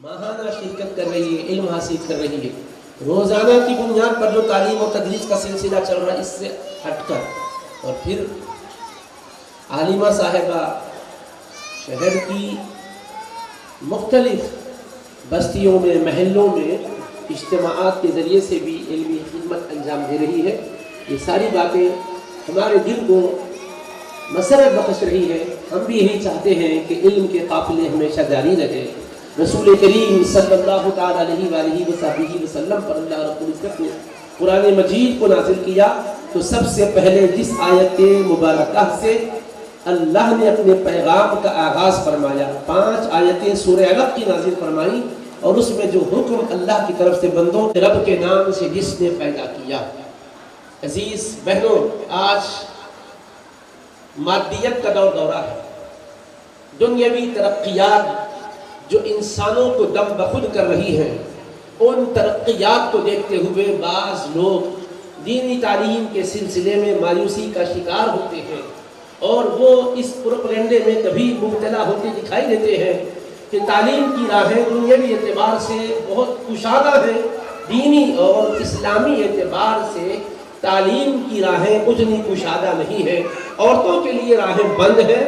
ماہانہ شرکت کر رہی ہے، علم حاصل کر رہی ہے، روزانہ کی بنیاد پر جو تعلیم و تدریس کا سلسلہ چل رہا ہے اس سے ہٹ کر، اور پھر عالمہ صاحبہ شہر کی مختلف بستیوں میں، محلوں میں اجتماعات کے ذریعے سے بھی علمی خدمت انجام دے رہی ہے۔ یہ ساری باتیں ہمارے دل کو مسرت بخش رہی ہے۔ ہم بھی یہی چاہتے ہیں کہ علم کے قافلے ہمیشہ جاری رہے۔ رسول کریم صلی اللہ تعالیٰ علیہ وآلہ وسلم پر اللہ رب العزت نے قرآن مجید کو نازل کیا تو سب سے پہلے جس آیت مبارکہ سے اللہ نے اپنے پیغام کا آغاز فرمایا، 5 آیتیں سورہ علق کی نازل فرمائی، اور اس میں جو حکم اللہ کی طرف سے بندوں رب کے نام سے جس نے پیدا کیا۔ عزیز بہنوں، آج مادیت کا دورہ ہے، دنیاوی ترقیات جو انسانوں کو دم بخود کر رہی ہیں، ان ترقیات کو دیکھتے ہوئے بعض لوگ دینی تعلیم کے سلسلے میں مایوسی کا شکار ہوتے ہیں، اور وہ اس پروپیگنڈے میں کبھی مبتلا ہوتے دکھائی دیتے ہیں کہ تعلیم کی راہیں دنیاوی اعتبار سے بہت کشادہ ہیں، دینی اور اسلامی اعتبار سے تعلیم کی راہیں اتنی کشادہ نہیں ہیں، عورتوں کے لیے راہیں بند ہیں،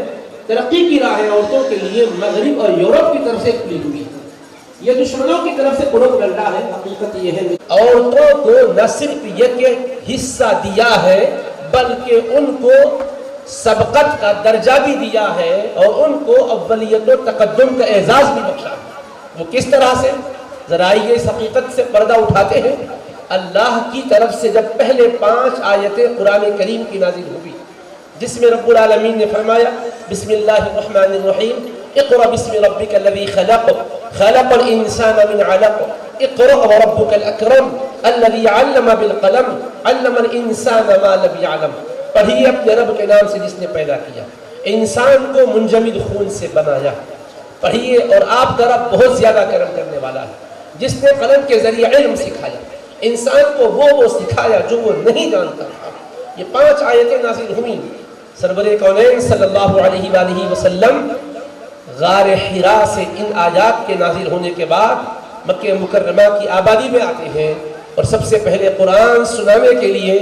ترقی کی راہیں عورتوں کے لیے مغرب اور یورپ کی طرف سے کھلی ہوئی ہے۔ یہ دشمنوں کی طرف سے پروپیگنڈا ہے۔ حقیقت یہ ہے عورتوں کو نہ صرف یہ کہ حصہ دیا ہے بلکہ ان کو سبقت کا درجہ بھی دیا ہے اور ان کو اولیت و تقدم کا اعزاز بھی بخشا ہے۔ وہ کس طرح سے؟ ذرا یہ اس حقیقت سے پردہ اٹھاتے ہیں۔ اللہ کی طرف سے جب پہلے 5 آیتیں قرآن کریم کی نازل ہوئی جس میں رب العالمین نے فرمایا بسم اللہ الرحمن الرحیم اقرأ بسم ربک الذی خلق خلق الانسان من علق اقرأ وربک الاکرم الذی علم بالقلم علم الانسان ما لم يعلم، پڑھیے اپنے رب کے نام سے جس نے پیدا کیا، انسان کو منجمد خون سے بنایا۔ پڑھیے، اور آپ کا رب بہت زیادہ کرم کرنے والا ہے جس نے قلم کے ذریعے علم سکھایا، انسان کو وہ سکھایا جو وہ نہیں جانتا تھا۔ یہ 5 آیتیں نازل ہوئیں۔ سرور کونین صلی اللہ علیہ وآلہ وسلم غار حرا سے ان آیات کے نازل ہونے کے بعد مکہ مکرمہ کی آبادی میں آتے ہیں، اور سب سے پہلے قرآن سنانے کے لیے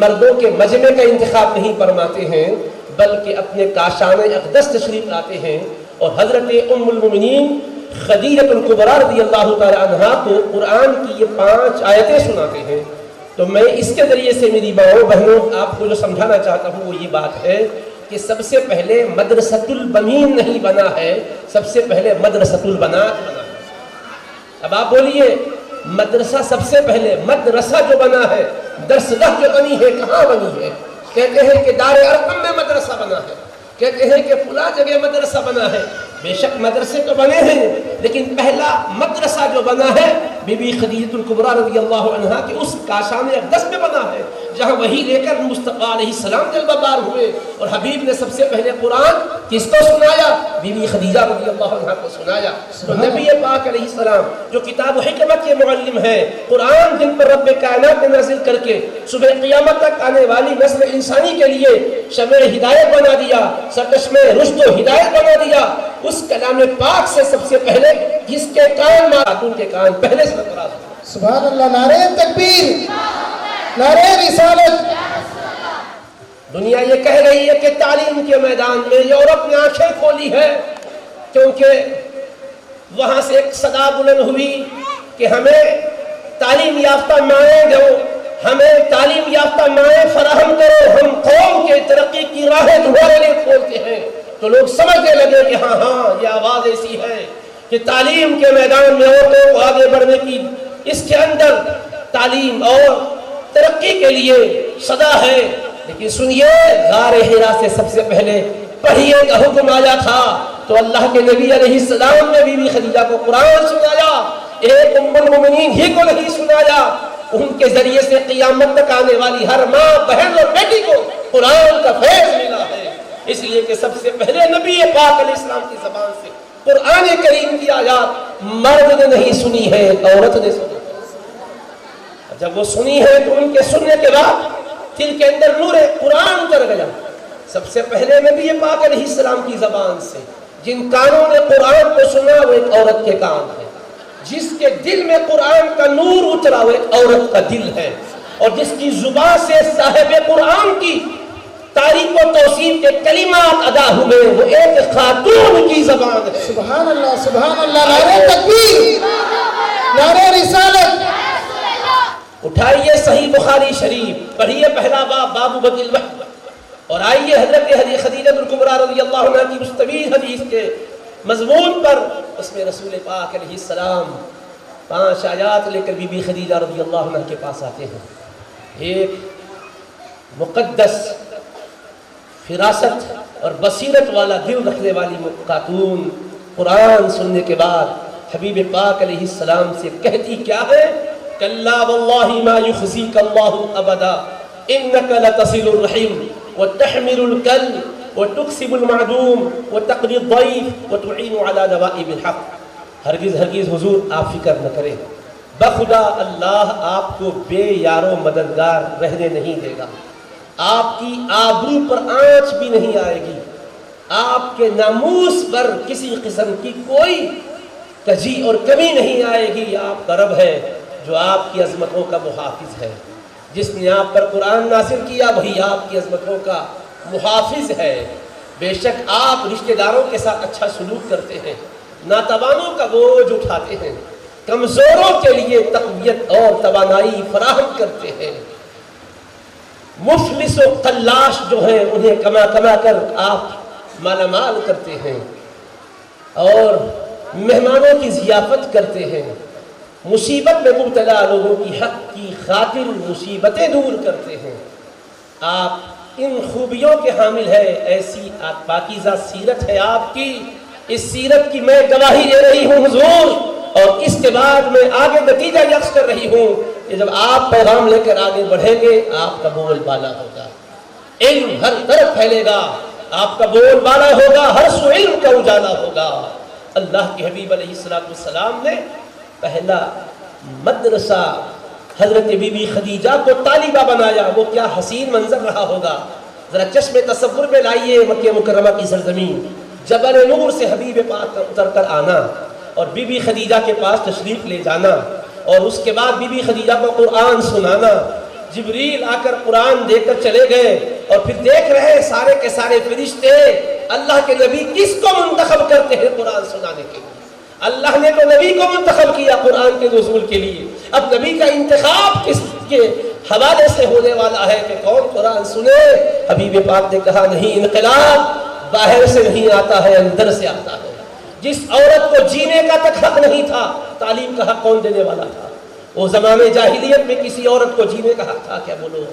مردوں کے مجمع کا انتخاب نہیں فرماتے ہیں بلکہ اپنے کاشان اقدس تشریف لاتے ہیں، اور حضرت ام المؤمنین خدیجہ الکبریٰ رضی اللہ تعالی عنہا کو قرآن کی یہ 5 آیتیں سناتے ہیں۔ تو میں اس کے ذریعے سے میری ماؤں بہنوں آپ کو جو سمجھانا چاہتا ہوں وہ یہ بات ہے کہ سب سے پہلے مدرسۃ البنین نہیں بنا ہے، سب سے پہلے مدرسۃ البنات بنا ہے۔ اب آپ بولیے، مدرسہ سب سے پہلے، مدرسہ جو بنا ہے، درسگاہ جو بنی ہے کہاں بنی ہے؟ کہتے ہیں کہ دار ارقم میں مدرسہ بنا ہے، کہتے ہیں کہ فلاں جگہ مدرسہ بنا ہے۔ بے شک مدرسے تو بنے ہیں، لیکن پہلا مدرسہ جو بنا ہے بی بی خدیجہ الکبریٰ رضی اللہ عنہا کے اس کاشان اقدس میں بنا ہے، جہاں وہی لے کر مصطفیٰ علیہ السلام جلوہ بار ہوئے، اور حبیب نے سب سے پہلے قرآن کس کو سنایا؟ بی بی خدیجہ رضی اللہ عنہا کو سنایا۔ تو نبی پاک علیہ السلام جو کتاب و حکمت کے معلم ہے، قرآن جن پر رب کائنات نے نازل کر کے صبح قیامت تک آنے والی نسل انسانی کے لیے شمع ہدایت بنا دیا، سرچشمہ رشد و ہدایت بنا دیا، اس کلام پاک سے سب سے پہلے جس کے کان خاتون کے کان پہلے سے نکلا۔ سبحان اللہ، نعرہ تکبیر، نعرہ رسالت۔ دنیا یہ کہہ رہی ہے کہ تعلیم کے میدان میں یورپ نے آنکھیں کھولی ہے، کیونکہ وہاں سے ایک صدا بلند ہوئی کہ ہمیں تعلیم یافتہ مائیں دو، ہمیں تعلیم یافتہ مائیں فراہم کرو، ہم قوم کے ترقی کی راہیں تمہارے لیے کھولتے ہیں۔ تو لوگ سمجھنے لگے کہ ہاں یہ آواز ایسی ہے کہ تعلیم کے میدان میں عورتوں کو آگے بڑھنے کی، اس کے اندر تعلیم اور ترقی کے لیے صدا ہے۔ لیکن سنیے، غار حرا سے سب سے پہلے پڑھیے کا حکم آیا تھا، تو اللہ کے نبی علیہ السلام نے بی بی خدیجہ کو قرآن سنایا، ایک ام المؤمنین ہی کو نہیں سنایا، ان کے ذریعے سے قیامت تک آنے والی ہر ماں، بہن اور بیٹی کو قرآن کا فیض ملا ہے۔ اس لیے کہ سب سے پہلے نبی پاک علیہ السلام کی زبان سے قرآن کریم کی آیات مرد نے نہیں سنی ہے، عورت نے سنی۔ جب وہ سنی ہے تو ان کے سننے کے بعد دل کے اندر نور قرآن اتر گیا۔ سب سے پہلے نبی پاک علیہ السلام کی زبان سے جن کانوں نے قرآن کو سنا وہ ایک عورت کے کان ہیں، جس کے دل میں قرآن کا نور اترا وہ ایک عورت کا دل ہے، اور جس کی زبان سے صاحب قرآن کی تعریف و توصیف کے کلمات ادا ہوئے وہ ایک خاتون کی زبان ہے۔ سبحان اللہ، سبحان اللہ، نعرہ تکبیر، نعرہ رسالت۔ اٹھائیے صحیح بخاری شریف، پڑھیے پہلا باب، باب بدء الوحی، اور آئیے حضرت خدیجہ الکبریٰ رضی اللہ عنہ کی مستفیض حدیث کے مضمون پر۔ اس میں رسول پاک علیہ السلام 5 آیات لے کر بی بی خدیجہ رضی اللہ عنہ کے پاس آتے ہیں۔ ایک مقدس فراست اور بصیرت والا دل رکھنے والی خاتون قرآن سننے کے بعد حبیب پاک علیہ السلام سے کہتی کیا ہے؟ کلا واللہ ما یخزیک اللہ ابدا انک لتصل الرحم وتحمل الکل وتکسب المعدوم وتقری الضیف وتعین علی نوائب الحق۔ ہرگز ہرگز حضور آپ فکر نہ کریں، بخدا اللہ آپ کو بے یارو مددگار رہنے نہیں دے گا، آپ کی آبرو پر آنچ بھی نہیں آئے گی، آپ کے ناموس پر کسی قسم کی کوئی کجی اور کمی نہیں آئے گی۔ آپ کا رب ہے جو آپ کی عظمتوں کا محافظ ہے، جس نے آپ پر قرآن نازل کیا وہی آپ کی عظمتوں کا محافظ ہے۔ بے شک آپ رشتہ داروں کے ساتھ اچھا سلوک کرتے ہیں، ناتوانوں کا بوجھ اٹھاتے ہیں، کمزوروں کے لیے تقویت اور توانائی فراہم کرتے ہیں، مفلس و قلاش جو ہیں انہیں کما کما کر آپ مالا مال کرتے ہیں، اور مہمانوں کی ضیافت کرتے ہیں، مصیبت میں مبتلا لوگوں کی حق کی خاطر مصیبتیں دور کرتے ہیں۔ آپ ان خوبیوں کے حامل ہے، ایسی پاکیزہ سیرت ہے آپ کی۔ اس سیرت کی میں گواہی دے رہی ہوں حضور، اور اس کے بعد میں آگے نتیجہ یکس کر رہی ہوں کہ جب آپ پیغام لے کر آگے بڑھیں گے آپ کا بول بالا ہوگا، علم ہر طرف پھیلے گا، آپ کا بول بالا ہوگا، ہر سو علم کا اجالا ہوگا۔ اللہ کے حبیب علیہ السلام نے پہلا مدرسہ حضرت بی بی خدیجہ کو طالبہ بنایا، وہ کیا حسین منظر رہا ہوگا۔ ذرا چشم تصور میں لائیے مکہ مکرمہ کی سرزمین، جبل نور سے حبیب پاک کا اتر کر آنا اور بی بی خدیجہ کے پاس تشریف لے جانا، اور اس کے بعد بی بی خدیجہ کو قرآن سنانا، جبریل آ کر قرآن دے کر چلے گئے، اور پھر دیکھ رہے ہیں سارے کے سارے فرشتے اللہ کے نبی کس کو منتخب کرتے ہیں قرآن سنانے کے لیے۔ اللہ نے تو نبی کو منتخب کیا قرآن کے نزول کے لیے، اب نبی کا انتخاب کس کے حوالے سے ہونے والا ہے کہ کون قرآن سنے؟ حبیب پاک نے کہا نہیں، انقلاب باہر سے نہیں آتا ہے، اندر سے آتا ہے۔ جس عورت کو جینے کا تک حق نہیں تھا، تعلیم کا حق کون دینے والا تھا؟ وہ زمانے جاہلیت میں کسی عورت کو جینے کا حق تھا کیا؟ بولو،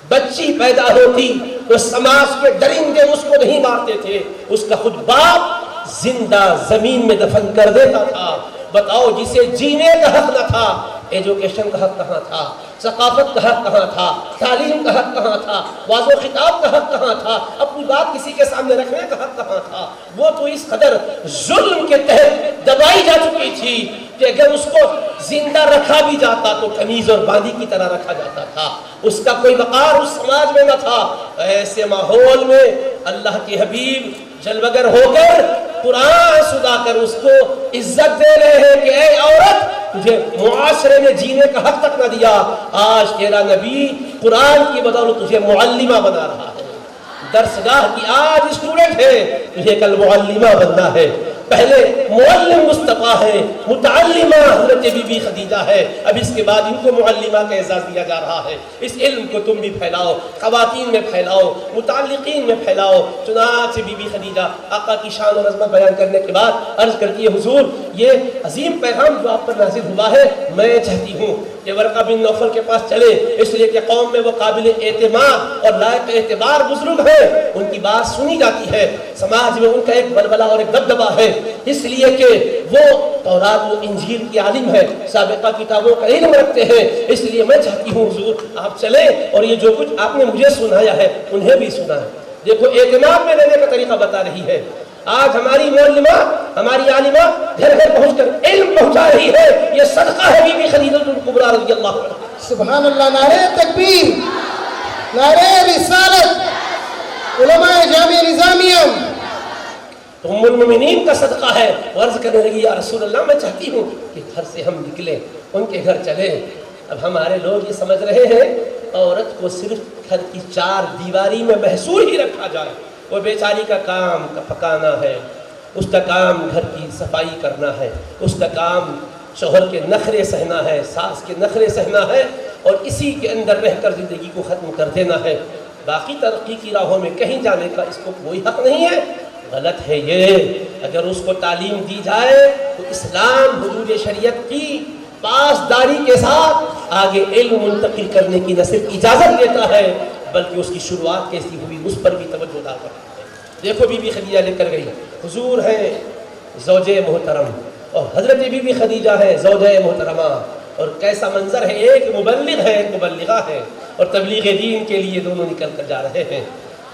بچی پیدا ہوتی تو سماج کے درندے اس کو نہیں مارتے تھے، اس کا خود باپ زندہ زمین میں دفن کر دیتا تھا۔ بتاؤ، جسے جینے کا حق نہ تھا، ایجوکیشن کا حق کہاں تھا؟ ثقافت کا حق کہاں تھا؟ تعلیم کا حق کہاں تھا؟ واضح و خطاب کا حق کہاں تھا؟ اپنی بات کسی کے سامنے رکھنے کا حق کہاں تھا؟ وہ تو اس قدر ظلم کے تحت دبائی جا چکی تھی کہ اگر اس کو زندہ رکھا بھی جاتا تو کنیز اور باندی کی طرح رکھا جاتا تھا، اس کا کوئی وقار اس سماج میں نہ تھا۔ ایسے ماحول میں اللہ کے حبیب جلوگر ہو کر قرآن سنا کر اس کو عزت دے رہے ہیں کہ اے عورت، تجھے معاشرے میں جینے کا حق تک نہ دیا، آج تیرا نبی قرآن کی بدولت تجھے معلمہ بنا رہا ہے، درسگاہ کی آج اسٹوڈنٹ ہے، تجھے کل معلمہ بننا ہے۔ پہلے معلم مصطفیٰ ہے، متعلمہ حضرت بی بی خدیجہ ہے، اب اس کے بعد ان کو معلمہ کا اعزاز دیا جا رہا ہے۔ اس علم کو تم بھی پھیلاؤ، خواتین میں پھیلاؤ، متعلقین میں پھیلاؤ۔ چنانچہ بی بی خدیجہ آقا کی شان اور عظمت بیان کرنے کے بعد عرض کرتی ہے حضور، یہ عظیم پیغام جو آپ پر نازل ہوا ہے، میں چاہتی ہوں کہ ورقہ بن نوفل کے پاس چلے، اس لیے کہ قوم میں وہ قابل اعتماد اور لائق اعتبار بزرگ ہیں، ان کی بات سنی جاتی ہے، سماج میں ان کا ایک بلبلہ اور ایک دبدبہ ہے، اس لیے کہ وہ تورات و انجیل کی عالم ہے، سابقہ کتابوں کا علم رکھتے ہیں، اس لیے میں چاہتی ہوں حضور آپ چلیں اور یہ جو کچھ آپ نے مجھے سنایا ہے انہیں بھی سنائیں۔ دیکھو اعتماد میں لینے کا طریقہ بتا رہی ہے۔ آج ہماری معلمہ، ہماری عالمہ گھر گھر پہنچ کر علم پہنچا رہی ہے، یہ صدقہ ہے بی بی خدیجہ الکبریٰ رضی اللہ عنہا۔ سبحان اللہ، نعرہ تکبیر، نعرہ رسالت، علماء جامعہ نظامیہ تو ام المؤمنین کا صدقہ ہے. وہ عرض کرنے لگی یا رسول اللہ میں چاہتی ہوں کہ گھر سے ہم نکلیں, ان کے گھر چلیں. اب ہمارے لوگ یہ سمجھ رہے ہیں عورت کو صرف گھر کی چار دیواری میں محصور ہی رکھا جائے, وہ بیچاری کا کام پکانا ہے, اس کا کام گھر کی صفائی کرنا ہے, اس کا کام شوہر کے نخرے سہنا ہے, ساس کے نخرے سہنا ہے, اور اسی کے اندر رہ کر زندگی کو ختم کر دینا ہے. باقی ترقی کی راہوں میں کہیں جانے کا اس کو کوئی حق نہیں ہے. غلط ہے یہ. اگر اس کو تعلیم دی جائے تو اسلام حدود شریعت کی پاسداری کے ساتھ آگے علم منتقل کرنے کی نہ صرف اجازت دیتا ہے بلکہ اس کی شروعات کیسی ہوئی اس پر بھی توجہ ڈالتا ہے. دیکھو بی بی خدیجہ لے کر گئی, حضور ہے زوجہ محترم اور حضرت بی بی خدیجہ ہے زوجہ محترمہ, اور کیسا منظر ہے, ایک مبلغ ہے ایک مبلغہ ہے, اور تبلیغ دین کے لیے دونوں نکل کر جا رہے ہیں.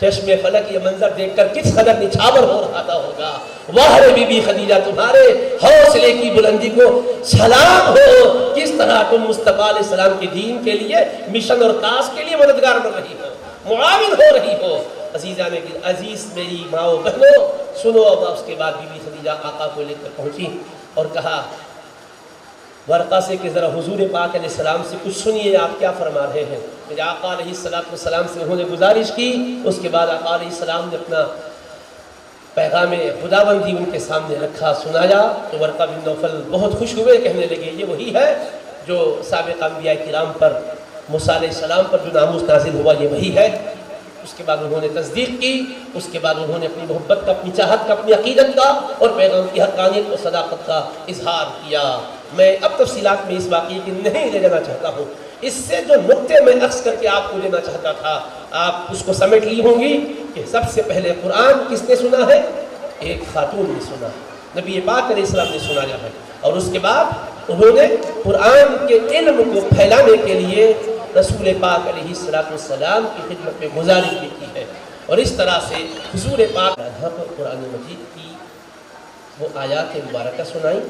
چشم فلک یہ منظر دیکھ کر کس قدر نچھاور ہو رہا ہوگا. واہ رے بی بی خدیجہ, تمہارے حوصلے کی بلندی کو سلام ہو, کس طرح تم مصطفیٰ علیہ السلام کے دین کے لیے مشن اور کاس کے لیے مددگار بن رہی ہو, معاون ہو رہی ہو. عزیز میری ماں و بہنوں سنو. اب اس کے بعد بی بی خدیجہ آقا کو لے کر پہنچی اور کہا ورقہ سے کہ ذرا حضور پاک علیہ السلام سے کچھ سنیے, آپ کیا فرما رہے ہیں. میرے آقا علیہ السلام سے انہوں نے گزارش کی. اس کے بعد آقا علیہ السلام نے اپنا پیغام خداوندی ان کے سامنے رکھا, سنایا. تو ورقہ بن نوفل بہت خوش ہوئے, کہنے لگے یہ وہی ہے جو سابق انبیاء کرام پر موسیٰ علیہ السلام پر جو ناموس نازل ہوا, یہ وہی ہے. اس کے بعد انہوں نے تصدیق کی. اس کے بعد انہوں نے اپنی محبت کا, اپنی چاہت کا, اپنی عقیدت کا اور پیغام کی حقانیت اور صداقت کا اظہار کیا. میں اب تفصیلات میں اس واقعے کی نہیں لے جانا چاہتا ہوں. اس سے جو نقطے میں عکس کر کے آپ کو دینا چاہتا تھا آپ اس کو سمیٹ لی ہوں گی کہ سب سے پہلے قرآن کس نے سنا ہے؟ ایک خاتون نے سنا ہے, نبی پاک علیہ السلام نے سنایا ہے. اور اس کے بعد انہوں نے قرآن کے علم کو پھیلانے کے لیے رسول پاک علیہ السلام کی خدمت میں گزارش بھی کی ہے. اور اس طرح سے حضور پاک قرآن مجید کی وہ آیات مبارکہ سنائی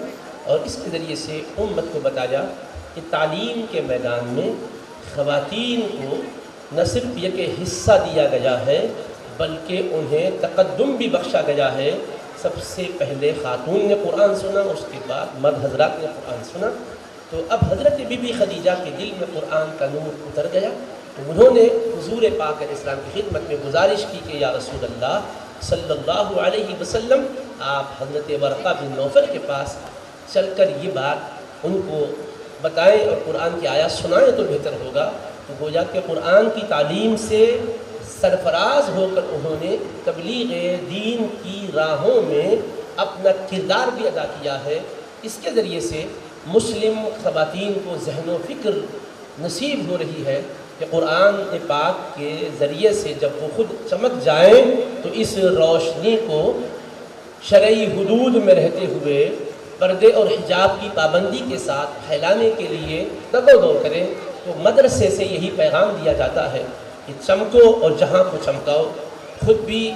اور اس کے ذریعے سے امت کو بتایا کہ تعلیم کے میدان میں خواتین کو نہ صرف یہ کہ حصہ دیا گیا ہے بلکہ انہیں تقدم بھی بخشا گیا ہے. سب سے پہلے خاتون نے قرآن سنا, اس کے بعد مرد حضرات نے قرآن سنا. تو اب حضرت بی بی خدیجہ کے دل میں قرآن کا نور اتر گیا. تو انہوں نے حضور پاک علیہ السلام کی خدمت میں گزارش کی کہ یا رسول اللہ صلی اللہ علیہ وسلم آپ حضرت ورقہ بن نوفل کے پاس چل کر یہ بات ان کو بتائیں اور قرآن کی آیات سنائیں تو بہتر ہوگا. تو گویا کہ قرآن کی تعلیم سے سرفراز ہو کر انہوں نے تبلیغ دین کی راہوں میں اپنا کردار بھی ادا کیا ہے. اس کے ذریعے سے مسلم خواتین کو ذہن و فکر نصیب ہو رہی ہے کہ قرآن پاک کے ذریعے سے جب وہ خود چمک جائیں تو اس روشنی کو شرعی حدود میں رہتے ہوئے پردے اور حجاب کی پابندی کے ساتھ پھیلانے کے لیے تگ و دو کریں. تو مدرسے سے یہی پیغام دیا جاتا ہے کہ چمکو اور جہاں کو چمکاؤ, خود بھی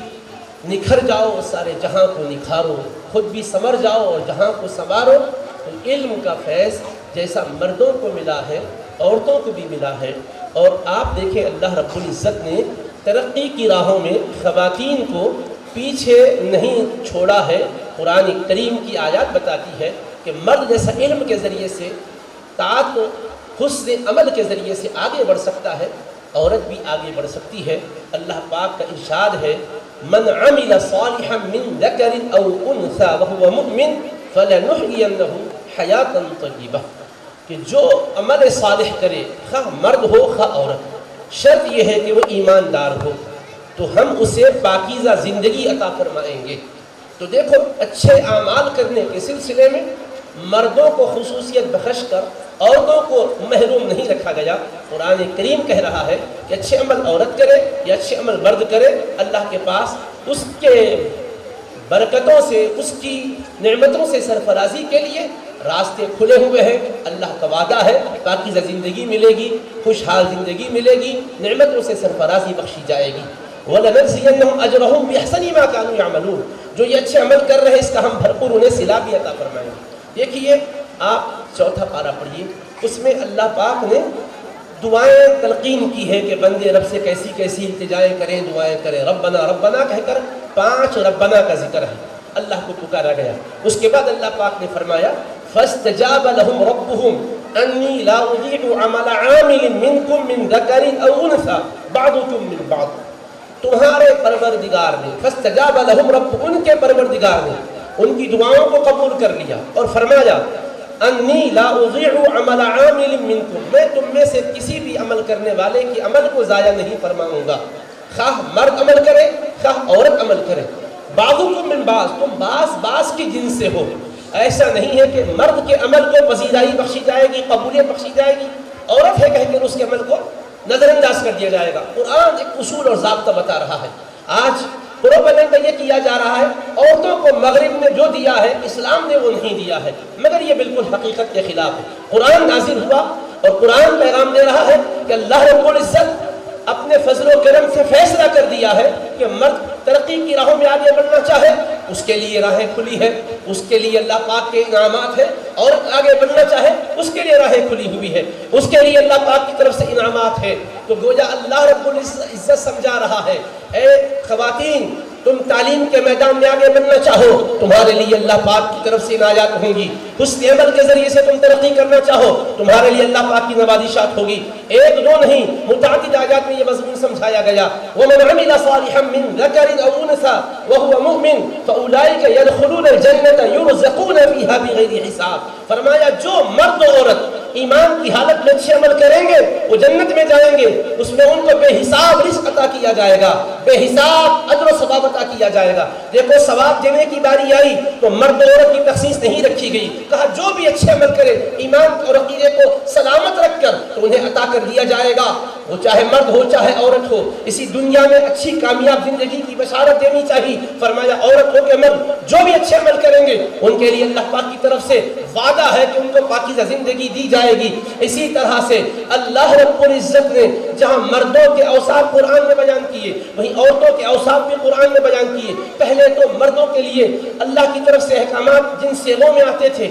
نکھر جاؤ اور سارے جہاں کو نکھارو, خود بھی سنور جاؤ اور جہاں کو سنوارو. تو علم کا فیض جیسا مردوں کو ملا ہے عورتوں کو بھی ملا ہے. اور آپ دیکھیں اللہ رب العزت نے ترقی کی راہوں میں خواتین کو پیچھے نہیں چھوڑا ہے. قرآن کریم کی آیات بتاتی ہے کہ مرد جیسا علم کے ذریعے سے طاعت و حسن عمل کے ذریعے سے آگے بڑھ سکتا ہے, عورت بھی آگے بڑھ سکتی ہے. اللہ پاک کا ارشاد ہے من عمل صالحا من ذکر او انثى وهو مؤمن فلنحيينه حیاتا طیبہ, کہ جو عمل صالح کرے خواہ مرد ہو خواہ عورت, شرط یہ ہے کہ وہ ایماندار ہو, تو ہم اسے پاکیزہ زندگی عطا فرمائیں گے. تو دیکھو اچھے اعمال کرنے کے سلسلے میں مردوں کو خصوصیت بخش کر عورتوں کو محروم نہیں رکھا گیا. قرآن کریم کہہ رہا ہے کہ اچھے عمل عورت کرے یا اچھے عمل مرد کرے, اللہ کے پاس اس کے برکتوں سے اس کی نعمتوں سے سرفرازی کے لیے راستے کھلے ہوئے ہیں. اللہ کا وعدہ ہے پاکیزہ زندگی ملے گی, خوشحال زندگی ملے گی, نعمتوں سے سرفرازی بخشی جائے گی. وَلَنَجْزِيَنَّهُمْ أَجْرَهُمْ بِأَحْسَنِ مَا كَانُوا يَعْمَلُونَ, جو یہ اچھے عمل کر رہے ہیں اس کا ہم بھرپور انہیں صلہ بھی عطا فرمائیں گے. دیکھیے آپ چوتھا پارہ پڑھیے, اس میں اللہ پاک نے دعائیں تلقین کی ہے کہ بندے رب سے کیسی کیسی التجائیں کریں, دعائیں کریں. ربنا ربنا کہہ کر 5 ربنا کا ذکر ہے. اللہ کو پکارا گیا. اس کے بعد اللہ پاک نے فرمایا فاستجاب لهم ربهم انی لا اضیع عمل عامل منکم من ذکر او انثى بعضکم من بعض. تمہارے پروردگار نے فاستجاب لهم رب، ان کے پروردگار نے ان کی دعاؤں کو قبول کر لیا اور فرمایا انی لا اضیع عمل عامل منکم، میں تم میں سے کسی بھی عمل کرنے والے کے عمل کو ضائع نہیں فرماؤں گا، خواہ مرد عمل کرے خواہ عورت عمل کرے. بعضکم من بعض، تم بعض کی جنس سے ہو. ایسا نہیں ہے کہ مرد کے عمل کو پذیرائی بخشی جائے گی، قبولیت بخشی جائے گی، عورت ہے کہہ کر اس کے عمل کو نظر انداز کر دیا جائے گا. قرآن ایک اصول اور ضابطہ بتا رہا ہے. آج پروپیگنڈا یہ کیا جا رہا ہے عورتوں کو مغرب نے جو دیا ہے اسلام نے وہ نہیں دیا ہے، مگر یہ بالکل حقیقت کے خلاف ہے. قرآن نازل ہوا اور قرآن پیغام دے رہا ہے کہ اللہ رب العزت اپنے فضل و کرم سے فیصلہ کر دیا ہے کہ مرد ترقی کی راہوں میں آگے بڑھنا چاہے اس کے لیے راہیں کھلی ہے، اس کے لیے اللہ پاک کے انعامات ہیں. عورت آگے بڑھنا چاہے اس کے لیے راہیں کھلی ہوئی ہے، اس کے لیے اللہ پاک کی طرف سے انعامات ہیں. تو گویا اللہ رب العزت سمجھا رہا ہے اے خواتین تم تعلیم کے میدان میں آگے بڑھنا چاہو تمہارے لیے اللہ پاک کی طرف سے عنایات ہوں گی. حسن عمل کے ذریعے سے تم ترقی کرنا چاہو تمہارے لیے اللہ پاک کی نوازشات ہوگی. ایک دو نہیں متعدد آیات میں یہ مضمون سمجھایا گیا. وَمَنْ عَمِلَ صَالِحًا مِّن ذَكَرٍ أَوْ أُنثَىٰ وَهُوَ مُؤْمِنٌ فَأُولَٰئِكَ يَدْخُلُونَ الْجَنَّةَ يُرْزَقُونَ فِيهَا بِغَيْرِ حِسَابٍ. فرمایا جو مرد و عورت ایمان کی حالت میں اچھے عمل کریں گے وہ جنت میں جائیں گے، اس میں ان کو بے حساب رزق عطا کیا جائے گا، بے حساب اجر و ثواب عطا کیا جائے گا. دیکھو ثواب دینے کی باری آئی تو مرد و عورت کی تخصیص نہیں رکھی گئی، کہا جو بھی اچھے عمل کرے ایمان اور عقیدے کو سلامت رکھ کر تو انہیں عطا کر دیا جائے گا، وہ چاہے مرد ہو چاہے عورت ہو. اسی دنیا میں اچھی کامیاب زندگی کی بشارت دینی چاہیے. فرمایا عورت ہو کہ مرد جو بھی اچھے عمل کریں گے ان کے لیے اللہ پاک کی طرف سے وعدہ ہے کہ ان کو پاکیزہ زندگی دی جائے گی. اسی طرح سے اللہ رب العزت نے جہاں مردوں کے اوصاف قرآن میں بیان کیے وہیں عورتوں کے اوصاف بھی قرآن میں بیان کیے. پہلے تو مردوں کے لیے اللہ کی طرف سے احکامات جن صیغوں میں آتے تھے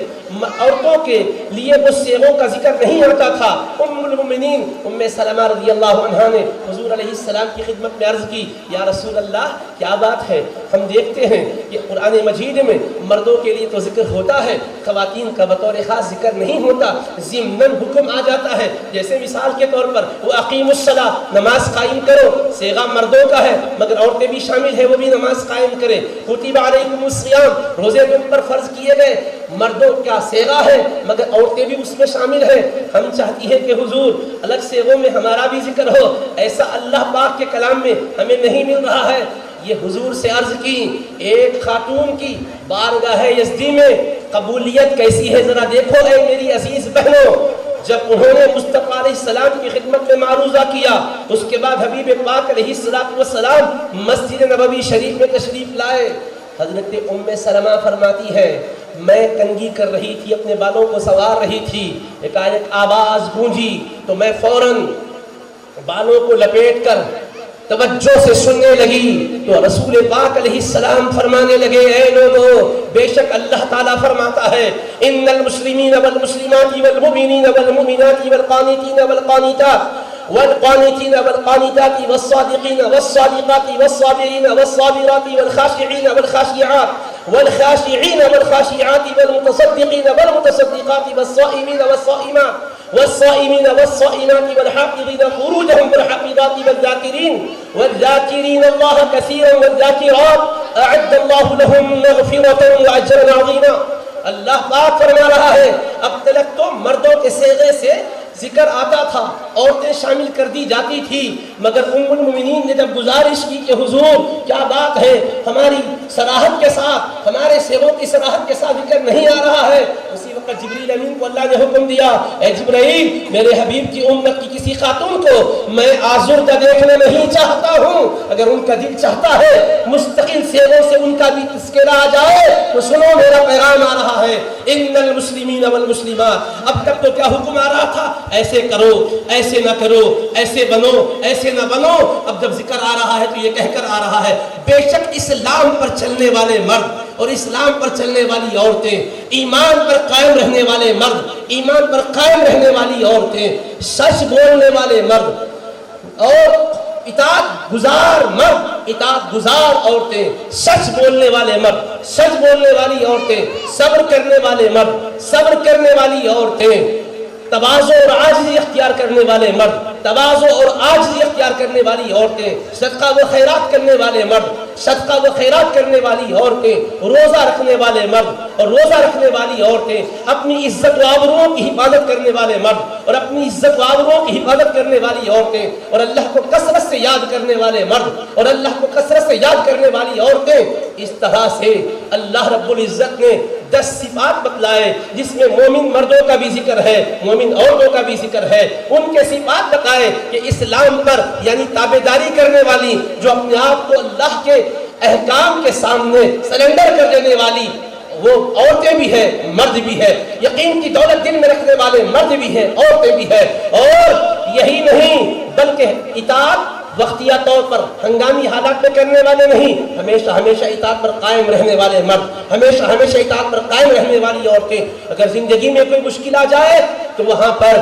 عورتوں کے لیے وہ صیغوں کا ذکر نہیں آتا تھا. ام المؤمنین ام سلمہ رضی اللہ عنہا نے حضور علیہ السلام کی خدمت میں عرض کی یا رسول اللہ کیا بات ہے، ہم دیکھتے ہیں کہ قرآن مجید میں مردوں کے لیے تو ذکر ہوتا ہے خواتین کا بطور خاص ذکر نہیں ہوتا، ضمناً حکم آ جاتا ہے. جیسے مثال کے طور پر وہ اقیم الصلاۃ نماز قائم کرو، صیغہ مردوں کا ہے مگر عورتیں بھی شامل ہے وہ بھی نماز قائم کرے. کتب علیکم الصیام روزے تم پر فرض کیے گئے، مردوں کا صیغہ ہے مگر عورتیں بھی اس میں شامل ہیں. ہم چاہتی ہیں کہ حضور الگ صیغوں میں ہمارا بھی ذکر ہو، ایسا اللہ پاک کے کلام میں ہمیں نہیں مل رہا ہے. یہ حضور سے عرض کی ایک خاتون کی بارگاہ یزدی میں قبولیت کیسی ہے ذرا دیکھو اے میری عزیز بہنوں. جب انہوں نے مصطفیٰ علیہ السلام کی خدمت میں معروضہ کیا اس کے بعد حبیب پاک علیہ السلام مسجد نبوی شریف میں تشریف لائے. حضرت ام سلمہ فرماتی ہے میں کنگھی کر رہی تھی، اپنے بالوں کو سنوار رہی تھی، ایک آواز گونجی تو میں فوراً بالوں کو لپیٹ کر توجہ سے سننے لگی تو رسول پاک علیہ السلام فرمانے لگے اے لوگو بے شک اللہ تعالیٰ فرماتا ہے ان المسلمین والمسلمات والمؤمنین والمؤمنات والقانتین والقانتات والقانتين والقانتات والصادقين والصادقات والصابرين والصابرات والخاشعين والخاشعات والخاشعين والخاشعات والمتصدقين والمتصدقات والصائمين والصائمات والصائمين والصائمات والحافظين فروجهم والحافظات والذاكرين الله كثيرا والذاكرات أعد الله لهم مغفرة وأجرا عظيما. اللہ پاک فرما رہا ہے اب تلک تو مردوں کے صیغے سے ذکر آتا تھا، عورتیں شامل کر دی جاتی تھی، مگر ام المؤمنین نے جب گزارش کی کہ حضور کیا بات ہے ہماری صراحت کے ساتھ ہمارے صیغوں کی صراحت کے ساتھ ذکر نہیں آ رہا ہے، اسی وقت جبریل امین کو اللہ نے حکم دیا اے جبرائیل میرے حبیب کی امت کی کسی خاتون کو میں آزردہ دیکھنا نہیں چاہتا ہوں، اگر ان کا دل چاہتا ہے مستقل صیغوں سے ان کا بھی تذکرہ آ جائے تو سنو میرا پیغام آ رہا ہے ان المسلمین والمسلمات. اب تک تو کیا حکم آ رہا تھا ایسے کرو ایسے نہ کرو ایسے بنو ایسے نہ بنو، اب جب ذکر آ رہا ہے تو یہ کہہ کر آ رہا ہے بے شک اسلام پر چلنے والے مرد اور اسلام پر چلنے والی عورتیں، ایمان پر قائم رہنے والے مرد، ایمان پر قائم رہنے والی عورتیں، سچ بولنے والے مرد اور اطاعت گزار مرد، اطاعت گزار عورتیں، سچ بولنے والے مرد، سچ بولنے والی عورتیں، صبر کرنے والے مرد، صبر کرنے والی عورتیں، تواضع اور عاجزی اختیار کرنے والے مرد، تواضع اور عاجزی اختیار کرنے والی عورتیں، صدقہ و خیرات کرنے والے مرد، صدقہ و خیرات کرنے والی عورتیں، روزہ رکھنے والے مرد اور روزہ رکھنے والی عورتیں، اپنی عزت و آبروؤں کی حفاظت کرنے والے مرد اور اپنی عزت و آبروؤں کی حفاظت کرنے والی عورتیں، اور اللہ کو کثرت سے یاد کرنے والے مرد اور اللہ کو کثرت سے یاد کرنے والی عورتیں۔ اس طرح سے اللہ رب العزت نے 10 صفات بتلائے جس میں مومن مردوں کا بھی ذکر ہے، مومن عورتوں کا بھی ذکر ہے، ان کے صفات بتائے کہ اسلام پر یعنی تابعداری کرنے والی، جو اپنے آپ کو اللہ کے احکام کے سامنے سرنڈر کر دینے والی، وہ عورتیں بھی ہیں مرد بھی ہے، یقین کی دولت دل میں رکھنے والے مرد بھی ہیں عورتیں بھی ہیں، اور یہی نہیں بلکہ اطاعت وقتیہ طور پر ہنگامی حالات میں کرنے والے نہیں، ہمیشہ ہمیشہ اطاعت پر قائم رہنے والے مرد، ہمیشہ ہمیشہ اطاعت پر قائم رہنے والی عورتیں۔ اگر زندگی میں کوئی مشکل آ جائے تو وہاں پر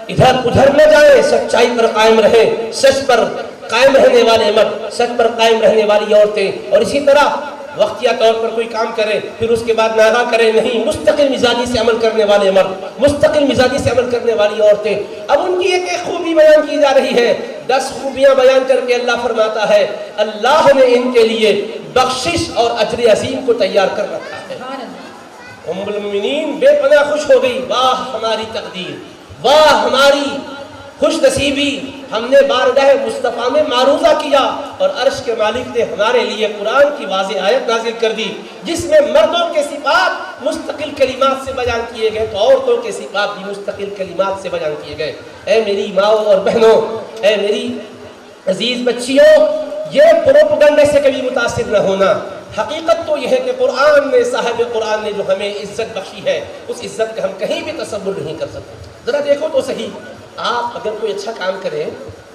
ادھر ادھر نہ جائیں، سچائی پر قائم رہیں، سچ پر قائم رہنے والے مرد، سچ پر قائم رہنے والی عورتیں۔ اور اسی طرح وقتیہ طور پر کوئی کام کرے پھر اس کے بعد ناغہ کرے نہیں، مستقل مزاجی سے عمل کرنے والے مرد، مستقل مزاجی سے عمل کرنے والی عورتیں۔ اب ان کی ایک ایک خوبی بیان کی جا رہی ہے، 10 خوبیاں بیان کر کے اللہ فرماتا ہے اللہ نے ان کے لیے بخشش اور اجر عظیم کو تیار کر رکھا ہے۔ ام المؤمنین بے پناہ خوش ہو گئی، واہ ہماری تقدیر، واہ ہماری خوش نصیبی، ہم نے بارگاہ مصطفیٰ میں معروضہ کیا اور عرش کے مالک نے ہمارے لیے قرآن کی واضح آیت نازل کر دی جس میں مردوں کے صفات مستقل کلمات سے بیان کیے گئے تو عورتوں کے صفات بھی مستقل کلمات سے بیان کیے گئے۔ اے میری ماؤں اور بہنوں، اے میری عزیز بچیوں، یہ پروپیگنڈے سے کبھی متاثر نہ ہونا۔ حقیقت تو یہ ہے کہ قرآن نے، صاحب قرآن نے جو ہمیں عزت بخشی ہے اس عزت کا ہم کہیں بھی تصور نہیں کر سکتے۔ ذرا دیکھو تو صحیح، آپ اگر کوئی اچھا کام کریں،